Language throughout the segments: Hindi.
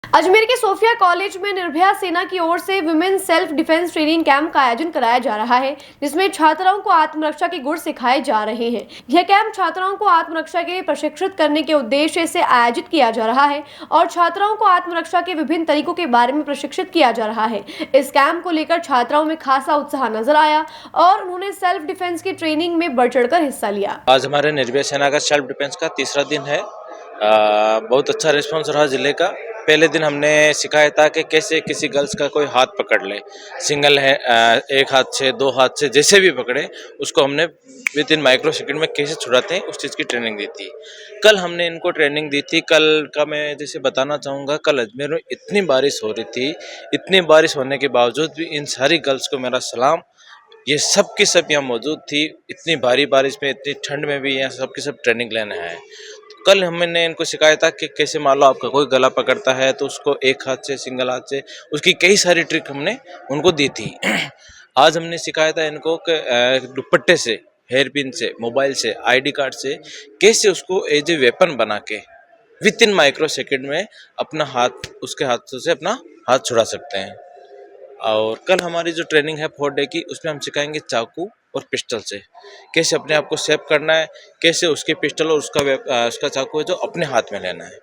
अजमेर के सोफिया कॉलेज में निर्भया सेना की ओर से women self defence training camp का आयोजन कराया जा रहा है, जिसमें छात्राओं को आत्मरक्षा के गुर सिखाए जा रहे हैं। यह कैंप छात्राओं को आत्मरक्षा के लिए प्रशिक्षित करने के उद्देश्य से आयोजित किया जा रहा है और छात्राओं को आत्मरक्षा के विभिन्न तरीकों के बारे में प्रशिक्षित किया जा रहा है। इस कैंप को लेकर छात्राओं में खासा उत्साह नजर आया और उन्होंने सेल्फ डिफेंस की ट्रेनिंग में बढ़ चढ़कर हिस्सा लिया। आज हमारे निर्भया सेना का सेल्फ डिफेंस का तीसरा दिन है। बहुत अच्छा रिस्पांस रहा जिले का। पहले दिन हमने सिखाया था कि कैसे किसी गर्ल्स का कोई हाथ पकड़ ले, सिंगल है, एक हाथ से, दो हाथ से, जैसे भी पकड़े उसको हमने विद इन माइक्रो सेकंड में कैसे छुड़ाते हैं उस चीज़ की ट्रेनिंग दी थी। कल हमने इनको ट्रेनिंग दी थी। कल का मैं जैसे बताना चाहूँगा, कल अजमेर में इतनी बारिश हो रही थी, इतनी बारिश होने के बावजूद भी इन सारी गर्ल्स को मेरा सलाम। ये सब की सब यहाँ मौजूद थी। इतनी भारी बारिश में, इतनी ठंड में भी यहाँ सब की सब ट्रेनिंग लेने आए। तो कल हमने इनको सिखाया था कि कैसे मान लो आपका कोई गला पकड़ता है तो उसको एक हाथ से, सिंगल हाथ से, उसकी कई सारी ट्रिक हमने उनको दी थी। आज हमने सिखाया था इनको कि दुपट्टे से, हेयर पिन से, मोबाइल से, आईडी कार्ड से कैसे उसको एज ए वेपन बना के विद इन माइक्रो सेकेंड में अपना हाथ, उसके हाथों से अपना हाथ छुड़ा सकते हैं। और कल हमारी जो ट्रेनिंग है 4 डे की, उसमें हम सिखाएंगे चाकू और पिस्टल से कैसे अपने आप को सेव करना है, कैसे उसके पिस्टल और उसका चाकू है जो अपने हाथ में लेना है।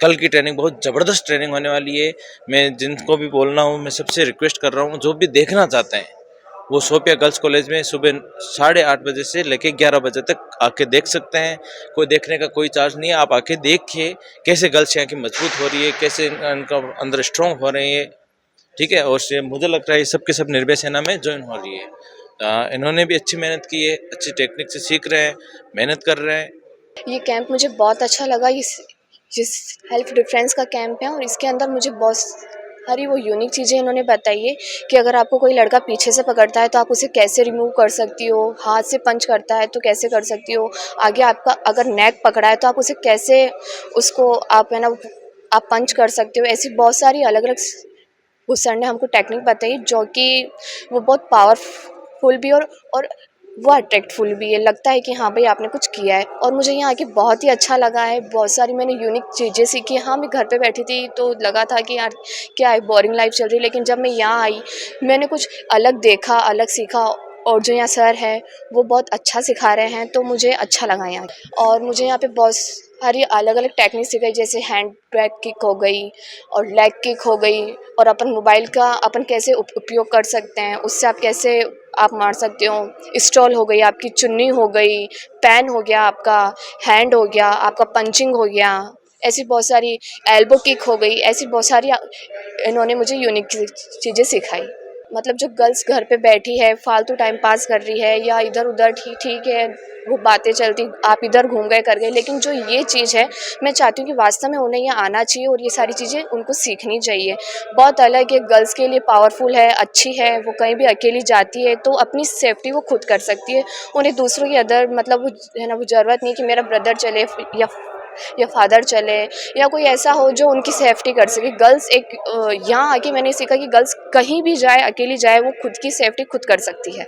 कल की ट्रेनिंग बहुत ज़बरदस्त ट्रेनिंग होने वाली है। मैं जिनको भी बोलना हूँ, मैं सबसे रिक्वेस्ट कर रहा हूँ, जो भी देखना चाहते हैं वो सोफिया गर्ल्स कॉलेज में सुबह 8:30 बजे से लेके 11 बजे तक आके देख सकते हैं। कोई देखने का कोई चार्ज नहीं है। आप आके देखिए कैसे गर्ल्स यहाँ की मजबूत हो रही है, कैसे इनका अंदर स्ट्रॉन्ग हो रही है। ठीक है। और मुझे लगता है ये सब के सब निर्भया सेना में ज्वाइन हो रही है। इन्होंने भी अच्छी मेहनत की है, अच्छी टेक्निक से सीख रहे हैं, मेहनत कर रहे हैं। ये कैंप मुझे बहुत अच्छा लगा। जिस सेल्फ डिफेंस का कैंप है और इसके अंदर मुझे बहुत सारी वो यूनिक चीज़ें इन्होंने बताई है कि अगर आपको कोई लड़का पीछे से पकड़ता है तो आप उसे कैसे रिमूव कर सकती हो, हाथ से पंच करता है तो कैसे कर सकती हो, आगे आपका अगर नेक पकड़ा है तो आप उसे कैसे, उसको आप है ना, आप पंच कर सकते हो। ऐसी बहुत सारी अलग अलग उस सर ने हमको टेक्निक बताई जो कि वो बहुत पावरफुल भी और वो अट्रैक्टफुल भी है। लगता है कि हाँ भाई आपने कुछ किया है। और मुझे यहाँ आके बहुत ही अच्छा लगा है। बहुत सारी मैंने यूनिक चीज़ें सीखी। हाँ, मैं घर पे बैठी थी तो लगा था कि यार क्या है, बोरिंग लाइफ चल रही है, लेकिन जब मैं यहाँ आई मैंने कुछ अलग देखा, अलग सीखा। और जो यहाँ सर है वो बहुत अच्छा सिखा रहे हैं तो मुझे अच्छा लगा यहाँ। और मुझे यहाँ पे बहुत सारी अलग अलग टेक्निक सिखाई, जैसे हैंड बैक किक हो गई और लेग किक हो गई, और अपन मोबाइल का अपन कैसे उपयोग कर सकते हैं, उससे आप कैसे आप मार सकते हो। स्टॉल हो गई, आपकी चुन्नी हो गई, पैन हो गया, आपका हैंड हो गया, आपका पंचिंग हो गया, ऐसी बहुत सारी, एल्बो किक हो गई, ऐसी बहुत सारी इन्होंने मुझे यूनिक चीज़ें सिखाई। मतलब जो गर्ल्स घर पे बैठी है, फालतू टाइम पास कर रही है या इधर उधर, ठीक है वो बातें चलती, आप इधर घूम गए कर गए, लेकिन जो ये चीज़ है मैं चाहती हूँ कि वास्तव में उन्हें ये आना चाहिए और ये सारी चीज़ें उनको सीखनी चाहिए। बहुत अलग है, गर्ल्स के लिए पावरफुल है, अच्छी है। वो कहीं भी अकेली जाती है तो अपनी सेफ्टी वो खुद कर सकती है। उन्हें दूसरों की अदर मतलब वो है ना, वो ज़रूरत नहीं कि मेरा ब्रदर चले या फादर चले या कोई ऐसा हो जो उनकी सेफ्टी कर सके। गर्ल्स एक यहाँ आके मैंने सीखा कि गर्ल्स कहीं भी जाए, अकेली जाए, वो खुद की सेफ्टी खुद कर सकती है।